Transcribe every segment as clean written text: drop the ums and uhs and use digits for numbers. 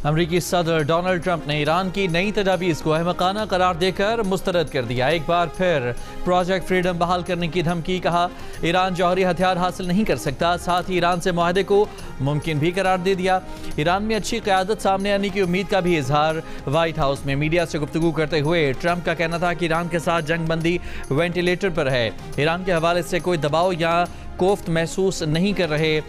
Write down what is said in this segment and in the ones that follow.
अमरीकी सदर Donald Trump ने ईरान की नई तजावीज़ को अहमकाना करार देकर मुस्तरद कर दिया। एक बार फिर प्रोजेक्ट फ्रीडम बहाल करने की धमकी। कहा ईरान जौहरी हथियार हासिल नहीं कर सकता, साथ ही ईरान से मुआहदे को मुमकिन भी करार दे दिया। ईरान में अच्छी क़यादत सामने आने की उम्मीद का भी इजहार। व्हाइट हाउस में मीडिया से गुफ्तगू करते हुए ट्रंप का कहना था कि ईरान के साथ जंगबंदी वेंटिलेटर पर है। ईरान के हवाले से कोई दबाव या कोफ्त महसूस नहीं कर रहे।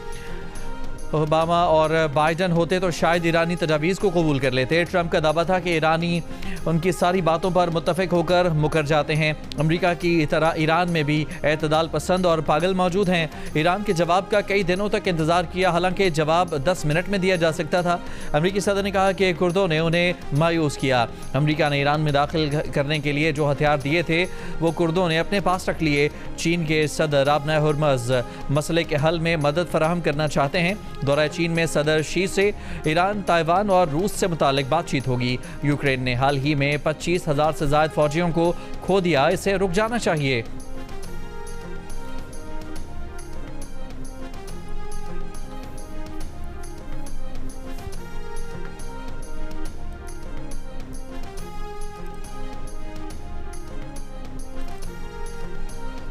ओबामा और बाइडन होते तो शायद ईरानी तजावीज़ को कबूल कर लेते। ट्रंप का दावा था कि ईरानी उनकी सारी बातों पर मुत्तफिक होकर मुकर जाते हैं। अमेरिका की तरह ईरान में भी एतदाल पसंद और पागल मौजूद हैं। ईरान के जवाब का कई दिनों तक इंतजार किया, हालांकि जवाब 10 मिनट में दिया जा सकता था। अमेरिकी सदर ने कहा कि कुर्दों ने उन्हें मायूस किया। अमेरिका ने ईरान में दाखिल करने के लिए जो हथियार दिए थे वो कुर्दों ने अपने पास रख लिए। चीन के सदर आबना हुर्मज मसले के हल में मदद फराहम करना चाहते हैं। दौरा चीन में सदर शी से ईरान, ताइवान और रूस से मुतालिक बातचीत होगी। यूक्रेन ने हाल ही में 25,000 से ज्यादा फौजियों को खो दिया, इसे रुक जाना चाहिए।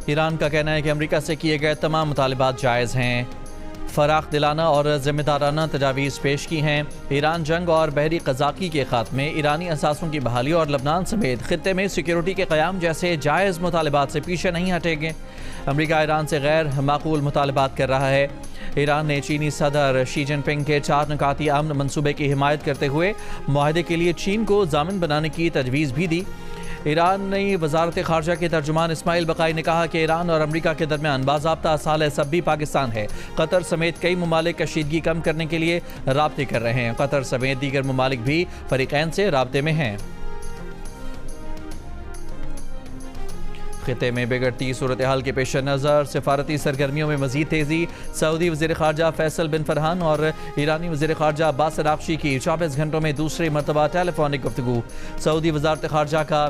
ईरान का कहना है कि अमेरिका से किए गए तमाम मुतालिबात जायज़ हैं, फराख दिलाना और ज़िम्मेदाराना तजावीज़ पेश की हैं। ईरान जंग और बहरी क़ज़ाक़ी के ख़ात्मे, ईरानी असासों की बहाली और लबनान समेत ख़ित्ते में सिक्योरिटी के क़याम जैसे जायज़ मुतालिबात से पीछे नहीं हटेंगे। अमेरिका ईरान से गैर माकूल मुतालिबात कर रहा है। ईरान ने चीनी सदर शी जिनपिंग के 4 नुकाती अमन मनसूबे की हिमायत करते हुए मुआहदे के लिए चीन को ज़ामिन बनाने की तजवीज़ भी दी। ईरानी वजारत ख़ारजा के तर्जुमान इस्माइल बकाई ने कहा कि ईरान और अमेरिका के दरमियान बाज़ाब्ता साल सब भी पाकिस्तान है। कतर समेत कई ममालिक कशीदगी कम करने के लिए राब्ते कर रहे हैं। कतर समेत दीगर ममालिक भी फरीक़ैन से राब्ते में हैं। खिते में बिगड़ती सूरत हाल के पेश नज़र सिफारती सरगर्मियों में मजीद तेज़ी। सऊदी वज़ीर ख़ारजा फैसल बिन फरहान और ईरानी वज़ीर ख़ारजा अब्बास अराग़ची की 24 घंटों में दूसरी मरतबा टेलीफोनिक गुफ्तगू। सऊदी वज़ारत ख़ारजा का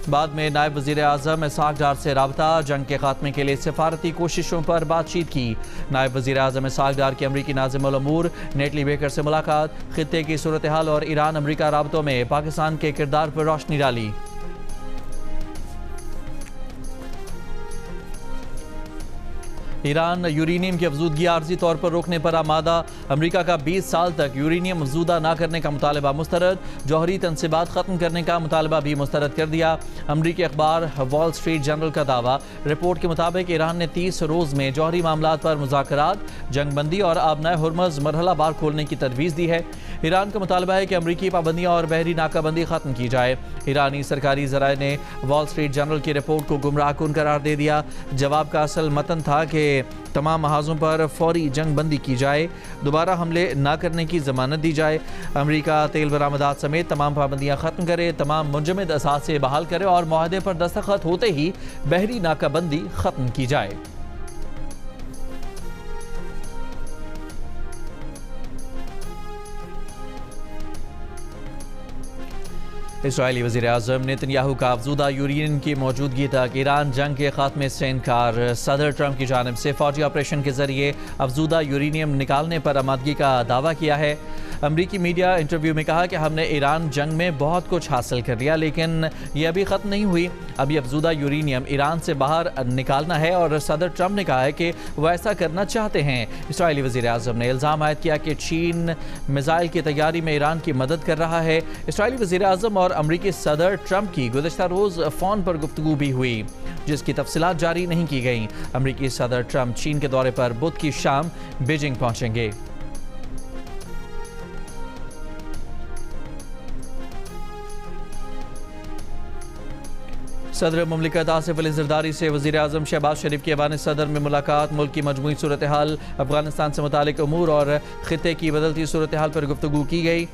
बाद में नायब वज़ीर आज़म इसहाक़ डार से रबता, जंग के ख़ात्मे के लिए सिफारती कोशिशों पर बातचीत की। नायब वज़ीर आज़म इसहाक़ डार की अमरीकी नाज़िमुल उमूर नेटली बेकर से मुलाकात। खित्ते की सूरत हाल और ईरान अमरीका राबतों में पाकिस्तान के किरदार पर रोशनी डाली। ईरान यूरेनियम की अफजूदगी आर्जी तौर पर रोकने पर आमादा। अमेरिका का 20 साल तक यूरेनियम अफजूदा न करने का मुतालबा मुस्तरद। जौहरी तनसीबात ख़त्म करने का मुतालबा भी मुस्तरद कर दिया। अमरीकी अखबार वॉल स्ट्रीट जर्नल का दावा। रिपोर्ट के मुताबिक ईरान ने 30 रोज़ में जौहरी मामलात पर मुज़ाकरात, जंगबंदी और आबनाए हुर्मज़ मरहला बार खोलने की तजवीज़ दी है। ईरान का मुतालबा है कि अमरीकी पाबंदियाँ और बहरी नाकाबंदी ख़त्म की जाए। ईरानी सरकारी ज़राए ने वॉल स्ट्रीट जर्नल की रिपोर्ट को गुमराहकुन करार दे दिया। जवाब का असल मतन था कि तमाम महाजों पर फौरी जंग बंदी की जाए, दोबारा हमले न करने की जमानत दी जाए। अमेरिका तेल बरामदात समेत तमाम पाबंदियां खत्म करे, तमाम मुंजमद असासे बहाल करे और मुआहदे पर दस्तखत होते ही बहरी नाकाबंदी खत्म की जाए। इसराइली वज़ीर आज़म नेतन्याहू का अफजूदा यूरेनियम की मौजूदगी तक ईरान जंग के खात्मे से इनकार। सदर ट्रंप की जानिब से फौजी ऑपरेशन के जरिए अफजूदा यूरेनियम निकालने पर आमादगी का दावा किया है। अमरीकी मीडिया इंटरव्यू में कहा कि हमने ईरान जंग में बहुत कुछ हासिल कर लिया, लेकिन यह अभी ख़त्म नहीं हुई। अभी अफजूदा यूरेनियम ईरान से बाहर निकालना है और सदर ट्रंप ने कहा है कि वह ऐसा करना चाहते हैं। इसराइली वज़ीर आज़म ने इल्ज़ाम आयद किया कि चीन मिसाइल की तैयारी में ईरान की मदद कर रहा है। इसराइली वज़ीर आज़म और अमरीकी सदर ट्रंप की गुज़श्ता रोज़ फ़ोन पर गुफ्तगू भी हुई, जिसकी तफसीलात जारी नहीं की गई। अमरीकी सदर ट्रंप चीन के दौरे पर बुध की शाम बीजिंग पहुँचेंगे। सदर मुमलिकत आसिफ अली ज़रदारी से वज़ीर आज़म शहबाज शरीफ की ऐवान सदर में मुलाकात। मुल्क की मजमूई सूरत हाल, अफगानिस्तान से मुतालिक अमूर और ख़ित्ते की बदलती सूरत हाल पर गुफ्तगू की गई।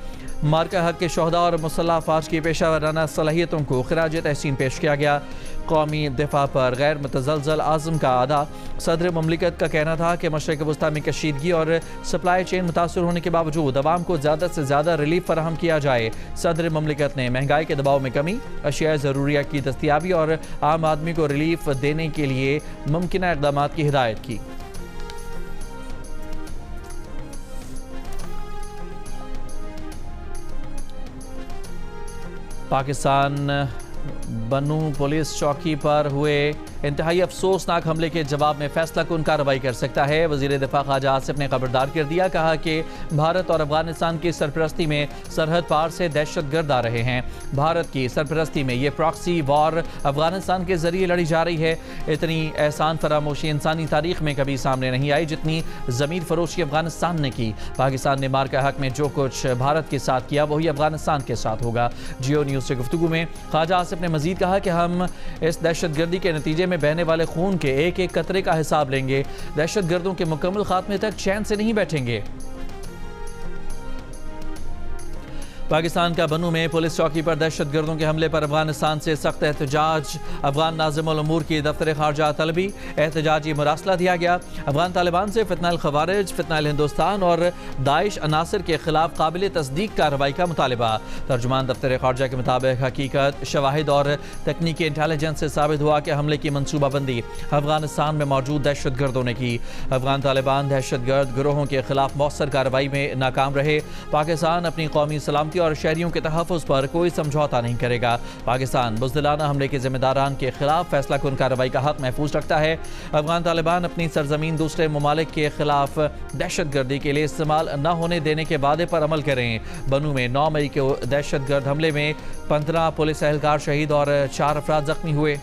मार्का हक के शोहदा और मुसल्लह अफवाज की पेशा वराना सलाहियतों को खिराज तहसीन पेश किया गया। कौमी दिफा पर गैर मुतज़लज़ल आज़म का अदा। सदर मुमलिकत का कहना था कि मशरिक़ वस्ता में कशीदगी और सप्लाई चेन मुतासर होने के बावजूद अवाम को ज़्यादा से ज़्यादा रिलीफ फराहम किया जाए। सदर मुमलिकत ने महंगाई के दबाव में कमी, अशिया ज़रूरिया की दस्तियाबी और आम आदमी को रिलीफ देने के लिए मुमकिन इक़दामात की हिदायत की। पाकिस्तान बनू पुलिस चौकी पर हुए इंतहाई अफसोसनाक हमले के जवाब में फैसला कुन कार्रवाई कर सकता है। वज़ीर दिफा ख्वाजा आसिफ ने खबरदार कर दिया, कहा कि भारत और अफगानिस्तान की सरपरस्ती में सरहद पार से दहशतगर्द आ रहे हैं। भारत की सरपरस्ती में ये प्रॉक्सी वॉर अफगानिस्तान के जरिए लड़ी जा रही है। इतनी एहसान फरामोशी इंसानी तारीख में कभी सामने नहीं आई जितनी ज़मीर फरोशी अफगानिस्तान ने की। पाकिस्तान ने मार का हक में जो कुछ भारत के साथ किया वही अफगानिस्तान के साथ होगा। जियो न्यूज़ से गुफ्तगू में ख्वाजा आसिफ ने मजीद कहा कि हम इस दहशतगर्दी के नतीजे में बहने वाले खून के एक एक कतरे का हिसाब लेंगे। दहशतगर्दों के मुकम्मल खात्मे तक चैन से नहीं बैठेंगे। पाकिस्तान का बनू में पुलिस चौकी पर दहशतगर्दों के हमले पर अफगानिस्तान से सख्त एहतजाज। अफगान नाज़िमुल उमूर की दफ्तर खारजा तलबी एहतजाजी मुरासला दिया गया। अफगान तालिबान से फितनाल खवारिज, फितनाल हिंदुस्तान और दाइश अनासर के खिलाफ काबिल तस्दीक कार्रवाई का मुतालबा। तर्जुमान दफ्तर खारजा के मुताबिक हकीकत, शवाहिद और तकनीकी इंटेलिजेंस से साबित हुआ कि हमले की मनसूबाबंदी अफगानिस्तान में मौजूद दहशतगर्दों ने की। अफगान तालिबान दहशतगर्द गिरोहों के खिलाफ मौसर कार्रवाई में नाकाम रहे। पाकिस्तान अपनी कौमी सलामती और शहरियों के तहफ़्फ़ुज़ पर कोई समझौता नहीं करेगा। पाकिस्तान बुज़दिलाना हमले के जिम्मेदारान के खिलाफ फैसला कुन कार्रवाई का हक महफूज रखता है। अफगान तालिबान अपनी सरजमीन दूसरे ममालिक के खिलाफ दहशतगर्दी के लिए इस्तेमाल न होने देने के वादे पर अमल करें। बनू में 9 मई के दहशतगर्द हमले में 15 पुलिस एहलकार शहीद और 4 अफराद जख्मी हुए।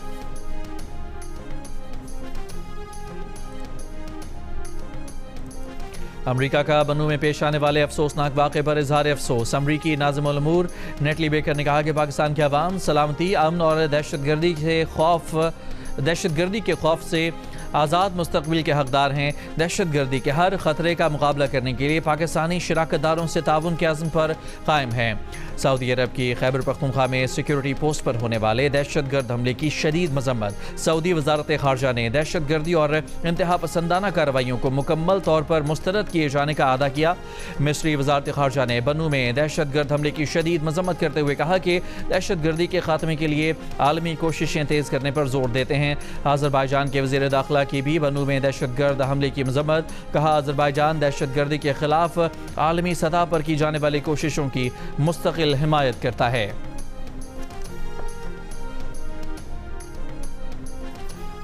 अमरीका का बनू में पेश आने वाले अफसोसनाक वाक़े पर इजहार अफसोस। अमरीकी नाज़िमुल उमूर नेटली बेकर ने कहा कि पाकिस्तान के अवाम सलामती, अमन और दहशतगर्दी के खौफ से आज़ाद मुस्तकबिल के हकदार हैं। दहशतगर्दी के हर ख़तरे का मुकाबला करने के लिए पाकिस्तानी शराकतदारों से ताउन के अज़्म पर कायम है। सऊदी अरब की खैबर पख्तूनख्वा में सिक्योरिटी पोस्ट पर होने वाले दहशतगर्द हमले की शदीद मजम्मत। सऊदी वजारत खारजा ने दहशतगर्दी और इंतहा पसंदाना कार्रवाइयों को मुकम्मल तौर पर मुस्तरद किए जाने का अदा किया। मिस्री वजारत खारजा ने बनू में दहशतगर्द हमले की शदीद मजम्मत करते हुए कहा कि दहशतगर्दी के खात्मे के लिए आलमी कोशिशें तेज़ करने पर जोर देते हैं। अज़रबाईजान के वज़ीर दाखिला की भी बनू में दहशतगर्द हमले की मजम्मत। कहा, अज़रबाईजान दहशतगर्दी के खिलाफ आलमी सतह पर की जाने वाली कोशिशों की मुस्तकिल हिमायत करता है।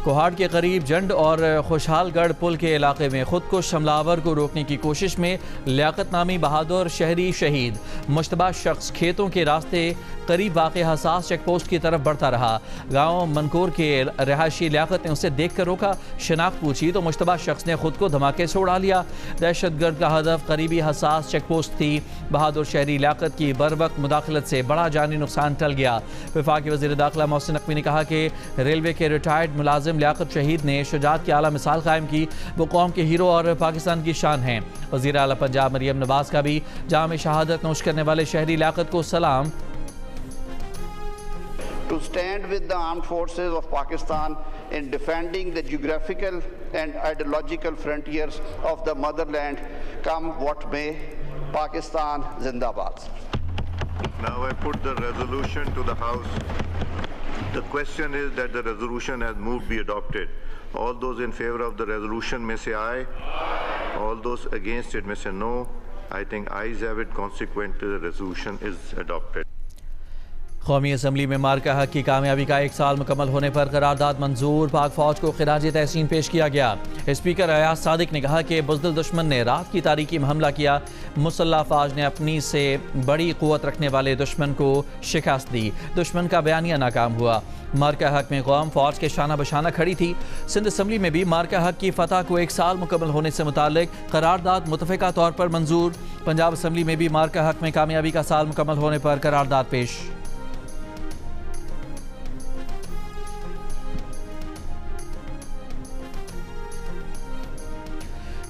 कोहाड़ के करीब जंड और खुशहालगढ़ पुल के इलाके में खुदकुश हमलावर को रोकने की कोशिश में लियाकत नामी बहादुर शहरी शहीद। मुश्तबा शख्स खेतों के रास्ते करीब वाक़े हसास चेक पोस्ट की तरफ बढ़ता रहा। गांव मनकोर के रहायशी लियाकत ने उसे देख कर रोका। शनाख्त पूछी तो मुश्तबा शख्स ने खुद को धमाके से उड़ा लिया। दहशतगर्द का हदफ करीबी हसास चेक पोस्ट थी। बहादुर शहरी लियाकत की बर वक्त मुदाखलत से बड़ा जानी नुकसान टल गया। वफाकी वज़ीर दाखिला मोहसिन नकवी ने कहा कि रेलवे के रिटायर्ड मुलाजिम लियाकत शहीद ने शुजाअत की आला मिसाल कायम की। वो कौम के हीरो और पाकिस्तान की शान हैं। वज़ीर आला पंजाब मरियम नवाज का भी जाम शहादत नोश करने वाले शहरी लियाकत को सलाम। To stand with the armed forces of Pakistan in defending the geographical and ideological frontiers of the motherland, come what may. Pakistan Zindabad. Now I put the resolution to the House. The question is that the resolution has moved be adopted. All those in favor of the resolution may say aye. All those against it may say no. I think ayes have it. Consequently, the resolution is adopted. कौमी assembly में मार्का हक की कामयाबी का 1 साल मुकम्मल होने पर करारदाद मंजूर। पाक फौज को खिराज तहसीन पेश किया गया। स्पीकर अयाज सादिक ने कहा कि बुज़दिल दुश्मन ने रात की तारीकी में हमला किया। मुसल्लह फौज ने अपनी से बड़ी क़ुव्वत रखने वाले दुश्मन को शिकस्त दी। दुश्मन का बयानिया नाकाम हुआ। मार्का हक में कौम फौज के शाना बशाना खड़ी थी। सिंध असम्बली में भी मार्का हक की फतह को 1 साल मुकम्मल होने से मुताल्लिक करारदाद मुतफ़िका तौर पर मंजूर। पंजाब असम्बली में भी मार्का हक में कामयाबी का साल मुकम्मल होने पर करारदाद पेश।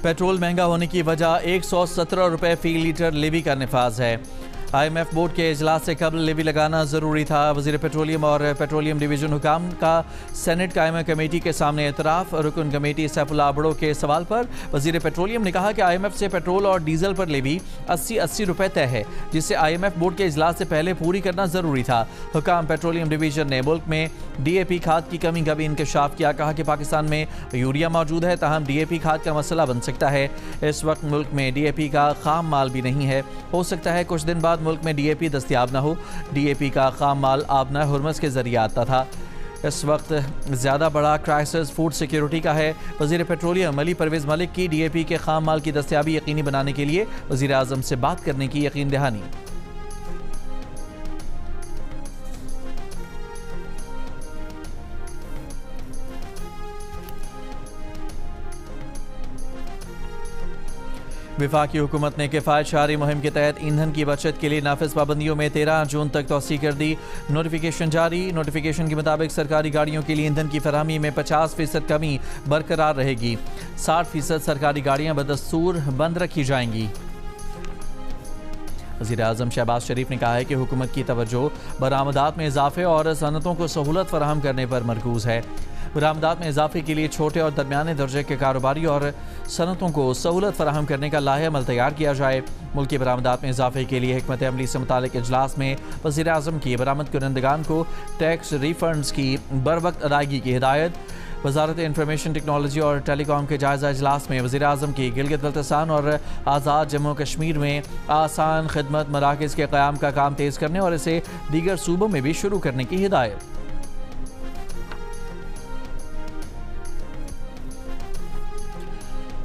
पेट्रोल महंगा होने की वजह 117 रुपये फ़ी लीटर लेवी का नफाज है। IMF बोर्ड के इजलास से कबल लेवी लगाना ज़रूरी था। वज़ीर पेट्रोलियम और पेट्रोलियम डिवीज़न हुकाम का सेनेट कायमा कमेटी के सामने एतराफ़। रुकन कमेटी सैफुल्लाह अबड़ो के सवाल पर वज़ीर पेट्रोलियम ने कहा कि IMF से पेट्रोल और डीजल पर लेवी 80 रुपये तय है, जिसे IMF बोर्ड के इजलास से पहले पूरी करना ज़रूरी था। हुकाम पेट्रोलियम डिवीज़न ने मुल्क में DAP खाद की कमी का भी इंकशाफ किया। कहा कि पाकिस्तान में यूरिया मौजूद है, ताहम DAP खाद का मसला बन सकता है। इस वक्त मुल्क में DAP का खाम माल भी नहीं है। हो सकता है कुछ दिन बाद बाद मुल्क में DAP दस्तियाब न हो। DAP का खाम माल आबना हुरमस के जरिए आता था। इस वक्त ज़्यादा बड़ा क्राइसिस फूड सिक्योरिटी का है। वज़ीर पेट्रोलियम अली परवेज़ मलिक की DAP के खाम माल की दस्तियाबी यकीनी बनाने के लिए वज़ीर आज़म से बात करने की यकीन दहानी। वफाकी हुकूमत ने किफ़ायत शहरी मुहिम के तहत ईंधन की बचत के लिए नाफिज पाबंदियों में 13 जून तक तोसी कर दी। नोटिफिकेशन जारी। नोटिफिकेशन के मुताबिक सरकारी गाड़ियों के लिए ईंधन की फराहमी में 50% कमी बरकरार रहेगी। 60% सरकारी गाड़ियाँ बदस्तूर बंद रखी जाएंगी। वज़ीर आज़म शहबाज शरीफ ने कहा है कि हुकूमत की तवज्जो बरामदात में इजाफे और सनतों को सहूलत फराहम करने पर मरकूज है। बरामदात में इजाफे के लिए छोटे और दरमियाने दर्जे के कारोबारी और सनतों को सहूलत फराहम करने का लाहेअमल तैयार किया जाए। मुल्क की बरामदात में इजाफे के लिए हिकमत अमली से मुतालिक इजलास में वज़ीर आज़म की बरामद कुनंदगान को टैक्स रिफंड्स की बरवक्त अदायगी की हिदायत। वजारत इंफॉर्मेशन टेक्नोलॉजी और टेलीकॉम के जायजा इजलास में वज़ीर आज़म की गिलगित बल्तिस्तान और आज़ाद जम्मू कश्मीर में आसान खिदमत मराकज़ के क़याम का काम तेज़ करने और इसे दीगर सूबों में भी शुरू करने की हिदायत।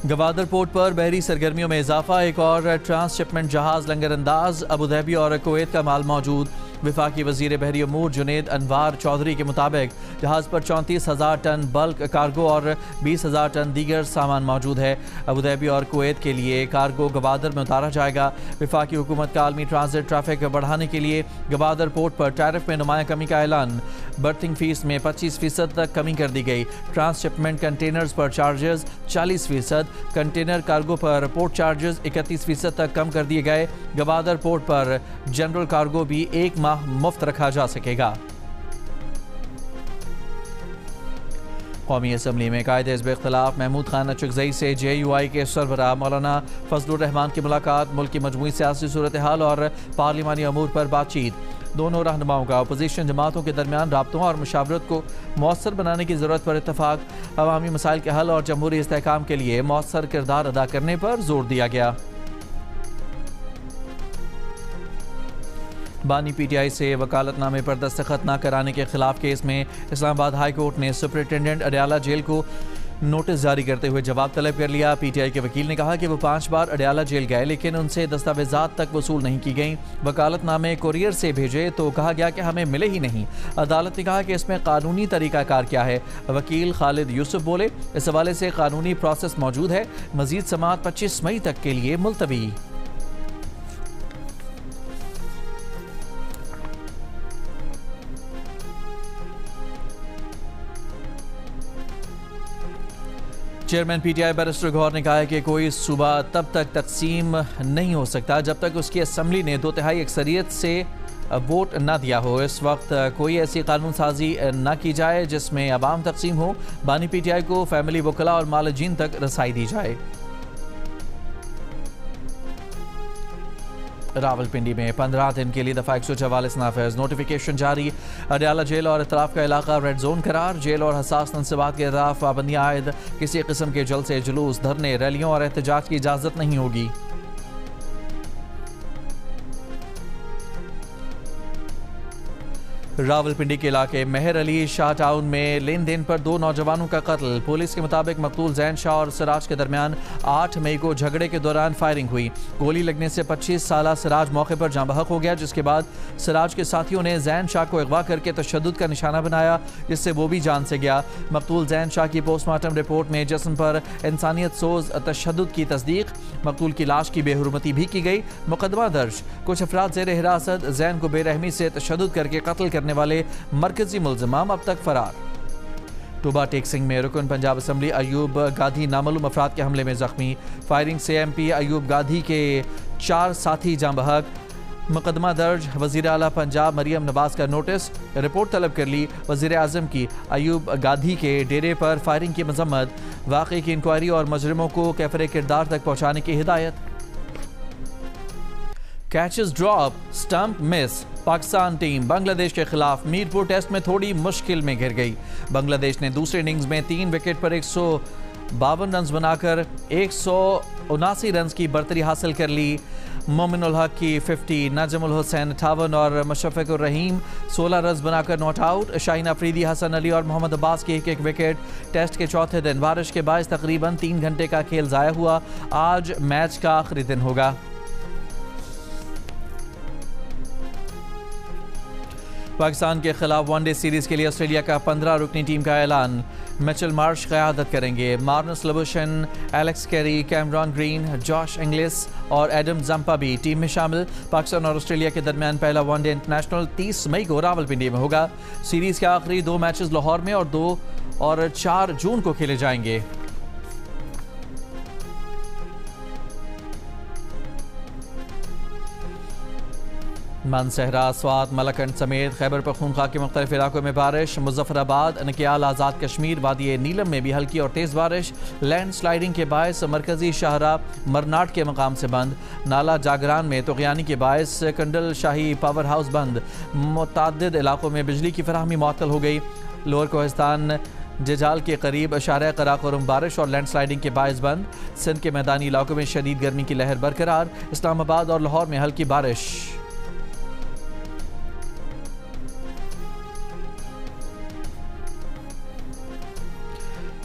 गवादर पोर्ट पर बहरी सरगर्मियों में इजाफा। एक और ट्रांसशिपमेंट जहाज लंगर अंदाज। अबू धाबी और कुवैत का माल मौजूद। वफाकी वज़ीर बहरी अमूर जुनेद अनवार चौधरी के मुताबिक जहाज़ पर 34,000 टन बल्क कार्गो और 20,000 टन दीगर सामान मौजूद है। अबू धाबी और कुवैत के लिए कार्गो गवादर में उतारा जाएगा। वफाकी हुकूमत का आलमी ट्रांजिट ट्रैफिक बढ़ाने के लिए गवादर पोर्ट पर टैरिफ में नुमाया कमी का ऐलान। बर्थिंग फीस में 25% तक कमी कर दी गई। ट्रांसशिपमेंट कंटेनर्स पर चार्जेस 40%, कंटेनर कार्गो पर पोर्ट चार्जेस 31% तक कम कर दिए गए। गवादर पोर्ट पर जनरल कार्गो भी 1 माह मुफ्त रखा जा सकेगा। कौमी असम्बली में कायदे हिज़्ब इख्तिलाफ महमूद खान अचकज़ई से JUI के सरबराह मौलाना फजलुर रहमान की मुलाकात। मुल्क की मजमूई सियासी सूरत हाल और पार्लिमानी अमूर पर बातचीत। दोनों रहनुमाओं का अपोजिशन जमातों के दरमियान राब्तों और मुशावरत को मौसर बनाने की ज़रूरत पर इत्तफाक। अवामी मसाइल के हल और जमहूरी इस्तेहकाम के लिए मौसर किरदार अदा करने पर जोर दिया गया। बानी PTI से वकालतनामे पर दस्तखत न कराने के खिलाफ केस में इस्लामाबाद हाई कोर्ट ने सुपरिटेंडेंट अडयाला जेल को नोटिस जारी करते हुए जवाब तलब कर लिया। PTI के वकील ने कहा कि वो 5 बार अडयाला जेल गए लेकिन उनसे दस्तावेजात तक वसूल नहीं की गई। वकालतनामे कुरियर से भेजे तो कहा गया कि हमें मिले ही नहीं। अदालत ने कहा कि इसमें कानूनी तरीकाकार क्या है। वकील खालिद यूसुफ बोले, इस हवाले से कानूनी प्रोसेस मौजूद है। मजीद समाअत 25 मई तक के लिए मुलतवी। चेयरमैन PTI बैरिस्टर गौहर ने कहा है कि कोई सूबा तब तक तकसीम नहीं हो सकता जब तक उसकी असम्बली ने 2/3 अक्सरियत से वोट न दिया हो। इस वक्त कोई ऐसी कानून साजी न की जाए जिसमें अवाम तकसीम हो। बानी PTI को फैमिली वकला और मालजीन तक रसाई दी जाए। रावलपिंडी में 15 दिन के लिए दफा 144 नाफिज। नोटिफिकेशन जारी। अडयाला जेल और इतराफ का इलाका रेड जोन करार। जेल और हसास तनसीबात के खिलाफ पाबंदियां आयद। किसी किस्म के जलसे, जुलूस, धरने, रैलियों और एहतजाज की इजाजत नहीं होगी। रावलपिंडी के इलाके मेहर अली शाह टाउन में लेन देन पर 2 नौजवानों का कत्ल। पुलिस के मुताबिक मकतूल जैन शाह और सिराज के दरमियान 8 मई को झगड़े के दौरान फायरिंग हुई। गोली लगने से 25 साला सिराज मौके पर जाँ बहक हो गया, जिसके बाद सिराज के साथियों ने जैन शाह को अगवा करके तशद्दुद का निशाना बनाया, जिससे वो भी जान से गया। मकतूल जैन शाह की पोस्टमार्टम रिपोर्ट में जिस्म पर इंसानियत सोज तशद्दुद की तस्दीक। मकतूल की लाश की बेहुरमती भी की गई। मुकदमा दर्ज। कुछ अफराद ज़ेर हिरासत। जैन को बेरहमी से तशद्दुद करके कत्ल करने वाले मरकजी मुल्ज़िमाम अब तक फरार। टोबा टेक सिंह में रुकन पंजाब असम्बली अयूब गाधी नामालूम अफराद के हमले में जख्मी। फायरिंग से MP अयूब गाधी के 4 साथी जाँ बहक। मुकदमा दर्ज। वज़ीर आला पंजाब मरियम नवाज का नोटिस। रिपोर्ट तलब कर ली। वज़ीर आज़म की अयूब गाधी के डेरे पर फायरिंग की मजम्मत। वाक़े की इंक्वायरी और मुजरिमों को कैफरे किरदार तक पहुँचाने की हिदायत। Catches drop, stump miss. Pakistan team Bangladesh के खिलाफ मीरपुर टेस्ट में थोड़ी मुश्किल में घिर गई। बांग्लादेश ने दूसरे इनिंग्स में 3 विकेट पर 152 रन बनाकर 79 रन की बर्तरी हासिल कर ली। मोमिनुल हक की 50, नजमुल हुसैन 58 और मुशफ़िकुर रहीम 16 रन बनाकर नॉट आउट। शाहीन अफरीदी, हसन अली और मोहम्मद अब्बास के एक विकेट। टेस्ट के चौथे दिन बारिश के बायस तकरीबन 3 घंटे का खेल ज़ाया हुआ। आज मैच का आखिरी दिन होगा। पाकिस्तान के खिलाफ वनडे सीरीज के लिए ऑस्ट्रेलिया का 15 रुकनी टीम का ऐलान। मिचेल मार्श क़यादत करेंगे। Marnus Labuschagne, Alex Carey, Cameron Green, Josh Inglis और एडम जंपा भी टीम में शामिल। पाकिस्तान और ऑस्ट्रेलिया के दरमियान पहला वनडे इंटरनेशनल 30 मई को रावलपिंडी में होगा। सीरीज के आखिरी 2 मैचेस लाहौर में और 2 और 4 जून को खेले जाएंगे। मानसहरा, स्वात, मलकंड समेत खैबर पख्तूनख्वा के मुख्तलिफ इलाकों में बारिश। मुजफ्फराबाद, नकियाल, आज़ाद कश्मीर, वादी नीलम में भी हल्की और तेज़ बारिश। लैंड स्लाइडिंग के बायस मरकजी शाहरा मरनाट के मकाम से बंद। नाला जागरान में तुग़यानी के बायस कंडल शाही पावर हाउस बंद। मुतअद्दिद इलाकों में बिजली की फराहमी मुअत्तल हो गई। लोअर कोहिस्तान जजाल के करीब अशारे कराकोरम बारिश और लैंड स्लाइडिंग के बायस बंद। सिंध के मैदानी इलाकों में शदीद गर्मी की लहर बरकरार। इस्लामाबाद और लाहौर में हल्की बारिश।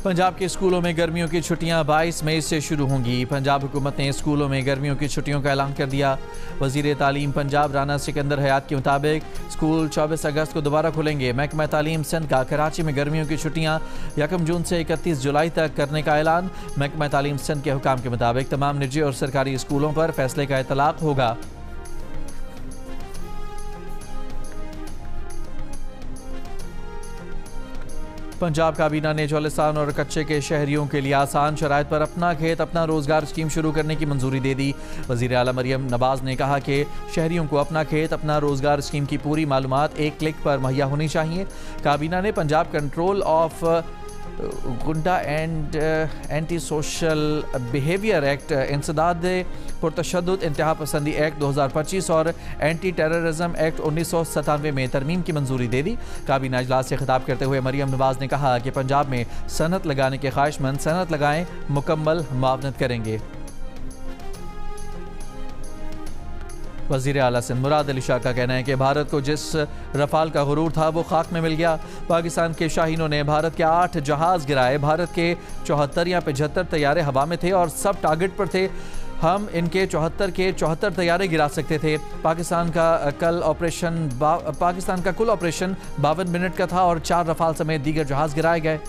पंजाब के स्कूलों में गर्मियों की छुट्टियां 22 मई से शुरू होंगी। पंजाब हुकूमत ने स्कूलों में गर्मियों की छुट्टियों का ऐलान कर दिया। वज़ीर तालीम पंजाब राना सिकंदर हयात के मुताबिक स्कूल 24 अगस्त को दोबारा खुलेंगे। महकमा तालीम सिंध का कराची में गर्मियों की छुट्टियां 1 जून से 31 जुलाई तक करने का ऐलान। महकमा तालीम सिंध के हुकाम के मुताबिक तमाम निजी और सरकारी स्कूलों पर फैसले का इतलाक होगा। पंजाब काबीना ने चौलिस्तान और कच्चे के शहरियों के लिए आसान शराइत पर अपना खेत अपना रोजगार स्कीम शुरू करने की मंजूरी दे दी। वज़ीर आला मरियम नवाज ने कहा कि शहरियों को अपना खेत अपना रोजगार स्कीम की पूरी मालूमात एक क्लिक पर मुहैया होनी चाहिए। काबीना ने Punjab control of goonda and anti social behaviour act, इंसदाद पुरतशद्दुद इंतहा पसंदी एक्ट 2025 और एंटी टेररिज्म एक्ट 1997 में तरमीम की मंजूरी दे दी। काबीना इजलास से खिताब करते हुए मरियम नवाज ने कहा कि पंजाब में सनत लगाने के ख्वाहिशमंद सनत लगाएं, मुकम्मल मुआवनत करेंगे। वज़ीर आला सिंध मुराद अली शाह का कहना है कि भारत को जिस रफाल का गुरूर था वो खाक में मिल गया। पाकिस्तान के शाहीनों ने भारत के 8 जहाज़ गिराए। भारत के 74 या 75 तैयारे हवा में थे और सब टारगेट पर थे। हम इनके 74 के 74 तैयारे गिरा सकते थे। पाकिस्तान का कुल ऑपरेशन 52 मिनट का था और 4 रफाल समेत दीगर जहाज़ गिराए गए।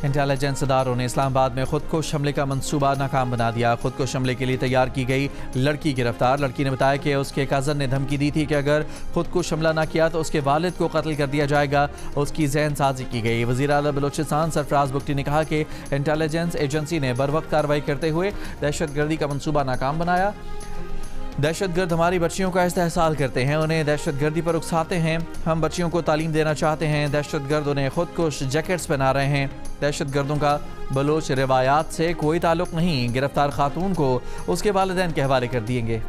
इंटेलिजेंस इदारों ने इस्लामाबाद में खुदकुश हमले का मंसूबा नाकाम बना दिया। खुदकुश हमले के लिए तैयार की गई लड़की गिरफ्तार। लड़की ने बताया कि उसके कज़न ने धमकी दी थी कि अगर खुदकुश हमला ना किया तो उसके वालिद को कत्ल कर दिया जाएगा। उसकी जहन साजी की गई। वज़ीर आला बलोचिस्तान सरफराज बुगटी ने कहा कि इंटेलिजेंस एजेंसी ने बरवक्त कार्रवाई करते हुए दहशतगर्दी का मंसूबा नाकाम बनाया। दहशतगर्द हमारी बच्चियों का इस्तेहसाल करते हैं, उन्हें दहशतगर्दी पर उकसाते हैं। हम बच्चियों को तालीम देना चाहते हैं। दहशतगर्द उन्हें खुदकुश जैकेट्स पहना रहे हैं। दहशतगर्दों का बलोच रिवायात से कोई ताल्लुक नहीं। गिरफ्तार खातून को उसके वालिदैन के हवाले कर दिएंगे।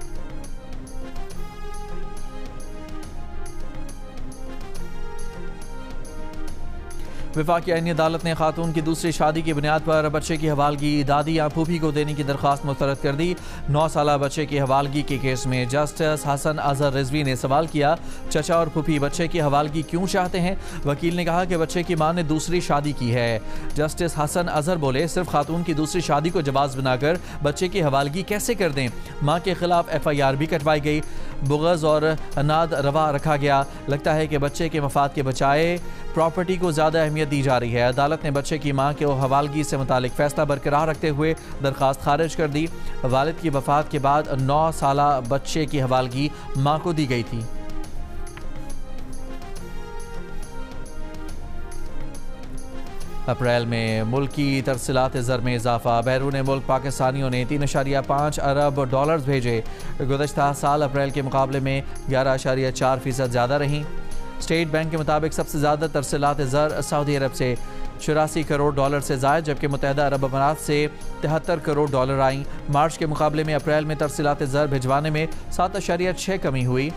वफाकी आईनी अदालत ने खातून की दूसरी शादी की बुनियाद पर बच्चे की हवालगी दादी या फूफी को देने की दरख्वास्त मुस्तरद कर दी। 9 साला बच्चे की हवालगी के केस में जस्टिस हसन अजहर रिजवी ने सवाल किया, चचा और फूफी बच्चे की हवालगी क्यों चाहते हैं? वकील ने कहा कि बच्चे की मां ने दूसरी शादी की है। जस्टिस हसन अजहर बोले, सिर्फ खातून की दूसरी शादी को जवाज़ बनाकर बच्चे की हवालगी कैसे कर दें? माँ के खिलाफ FIR भी कटवाई गई। बुग़ज़ और अनाद रवा रखा गया। लगता है कि बच्चे के मफाद के बचाए प्रॉपर्टी को ज़्यादा अहमियत दी जा रही है। अदालत ने बच्चे की मां के हवालगी से मुतालिक फैसला बरकरार रखते हुए दरख्वास्त खारिज कर दी। वालिद की वफ़ात के बाद 9 साला बच्चे की हवालगी मां को दी गई थी। अप्रैल में मुल्की तरसीलात ज़र में इजाफा। बैरून मुल्क पाकिस्तानियों ने 3.5 अरब डॉलर्स भेजे। गुज़श्ता साल अप्रैल के मुकाबले में 11.4% ज़्यादा रहीं। स्टेट बैंक के मुताबिक सबसे ज़्यादा तरसीलात ज़र सऊदी अरब से 84 करोड़ डॉलर से ज़ायद, जबकि मुत्तहिदा अरब अमारात से 73 करोड़ डॉलर आईं। मार्च के मुकाबले में अप्रैल में तरसीलात ज़र भिजवाने में 7.6 कमी हुई।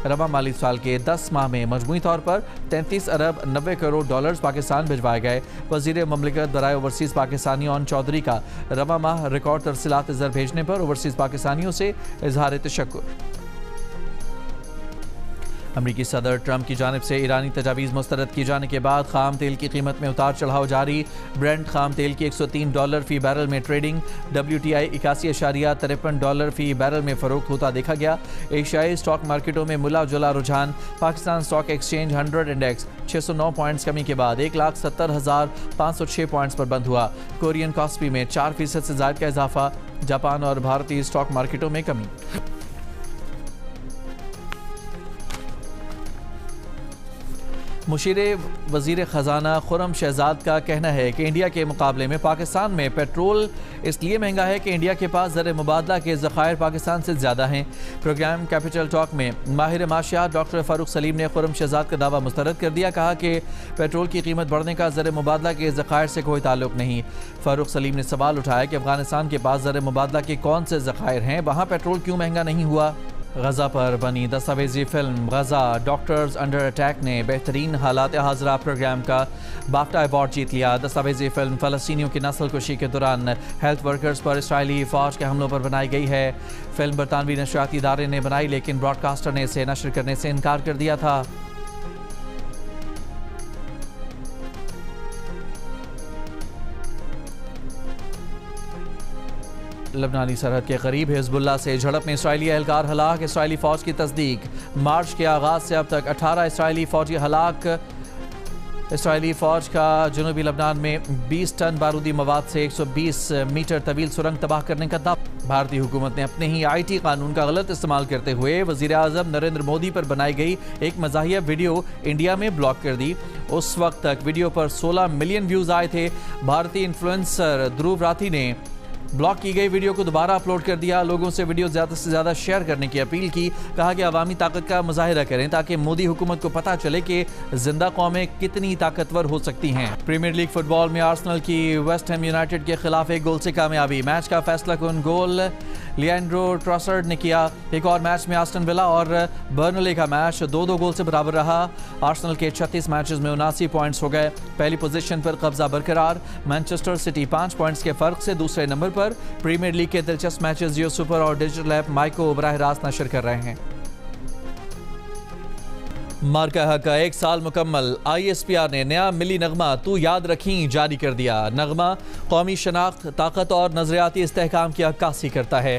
रवा माली साल के 10 माह में मजमूई तौर पर 33 अरब 90 करोड़ डॉलर्स पाकिस्तान भिजवाए गए। वज़ीर ममलिकत बराए ओवरसीज़ पाकिस्तानी ऑन चौधरी का रवा माह रिकॉर्ड तरसीलात ज़र भेजने पर ओवरसीज़ पाकिस्तानियों से इजहार तशक्कुर। अमरीकी सदर ट्रंप की जानिब से ईरानी तजावीज़ मुस्तरद किए जाने के बाद खाम तेल की कीमत में उतार चढ़ाव जारी। ब्रेंट खाम तेल की $103 फी बैरल में ट्रेडिंग। WTI $81.53 फी बैरल में फ़रोख्त होता देखा गया। एशियाई स्टॉक मार्केटों में मिला जुला रुझान। Pakistan stock exchange 100 index 609 points कमी के बाद 1,70,506 पॉइंट्स पर बंद हुआ। कोरियन कॉस्पी में 4% से ज़ायद का इजाफा। जापान और भारतीय स्टॉक मार्केटों में कमी। मुशीरे वज़ीर ख़जाना खुर्रम शहजाद का कहना है कि इंडिया के मुकाबले में पाकिस्तान में पेट्रोल इसलिए महंगा है कि इंडिया के पास ज़र मुबादला के ज़खायर पाकिस्तान से ज़्यादा हैं। प्रोग्राम कैपिटल टॉक में माहिर माशियात डॉक्टर फ़ारूक सलीम ने खुर्रम शहजाद का दावा मुस्तरद कर दिया। कहा कि पेट्रोल की कीमत बढ़ने का ज़र मुबादला के ज़खायर से कोई ताल्लुक नहीं। फ़ारूक सलीम ने सवाल उठाया कि अफगानिस्तान के पास ज़र मुबादला के कौन से ज़खायर हैं, वहाँ पेट्रोल क्यों महंगा नहीं हुआ। गज़ा पर बनी दस्तावेजी फिल्म गज़ा डॉक्टर्स अंडर अटैक ने बेहतरीन हालात हाज़रा प्रोग्राम का बाफ्टा अवार्ड जीत लिया। दस्तावेजी फिल्म फ़लस्तीनियों की नस्ल कुशी के दौरान हेल्थ वर्कर्स पर इसराइली फ़ौज के हमलों पर बनाई गई है। फिल्म बरतानवी नशरियाती इदारे ने बनाई, लेकिन ब्रॉडकास्टर ने इसे नशर करने से इनकार कर दिया था। लबनानी सरहद के करीब हिज़्बुल्लाह से झड़प में इसराइली एहलकार हलाक। इसराइली फ़ौज की तस्दीक। मार्च के आगाज़ से अब तक 18 इसराइली फ़ौजी हलाक। इसराइली फ़ौज का जनूबी लबनान में 20 टन बारूदी मवाद से 120 मीटर तवील सुरंग तबाह करने का दावा। भारतीय हुकूमत ने अपने ही IT कानून का गलत इस्तेमाल करते हुए वज़ीर आज़म नरेंद्र मोदी पर बनाई गई एक मज़ाहिया वीडियो इंडिया में ब्लॉक कर दी। उस वक्त तक वीडियो पर 16 मिलियन व्यूज़ आए थे। भारतीय इन्फ्लुएंसर ध्रुव राठी ने ब्लॉक की गई वीडियो को दोबारा अपलोड कर दिया। लोगों से वीडियो ज़्यादा से ज़्यादा शेयर करने की अपील की। कहा कि अवामी ताकत का मुजाहिरा करें ताकि मोदी हुकूमत को पता चले कि जिंदा कौमें कितनी ताकतवर हो सकती हैं। प्रीमियर लीग फुटबॉल में आर्सेनल की वेस्ट हैम यूनाइटेड के खिलाफ 1 गोल से कामयाबी। मैच का फैसला कुन गोल लिएंड्रो ट्रॉसर्ड ने किया। एक और मैच में आस्टन विला और बर्नले का मैच 2-2 गोल से बराबर रहा। आर्सेनल के 36 मैचेस में 79 पॉइंट्स हो गए। पहली पोजीशन पर कब्जा बरकरार। मैनचेस्टर सिटी 5 पॉइंट्स के फर्क से दूसरे नंबर पर। प्रीमियर लीग के दिलचस्प मैचेस जियो सुपर और डिजिटल ऐप माइको बराह रास्त नशर कर रहे हैं। मार्का हक का 1 साल मुकम्मल। ISPR ने नया मिली नगमा तू याद रखी जारी कर दिया। नगमा कौमी शनाख्त, ताकत और नजरियाती इस्तेहकाम की अक्कासी करता है।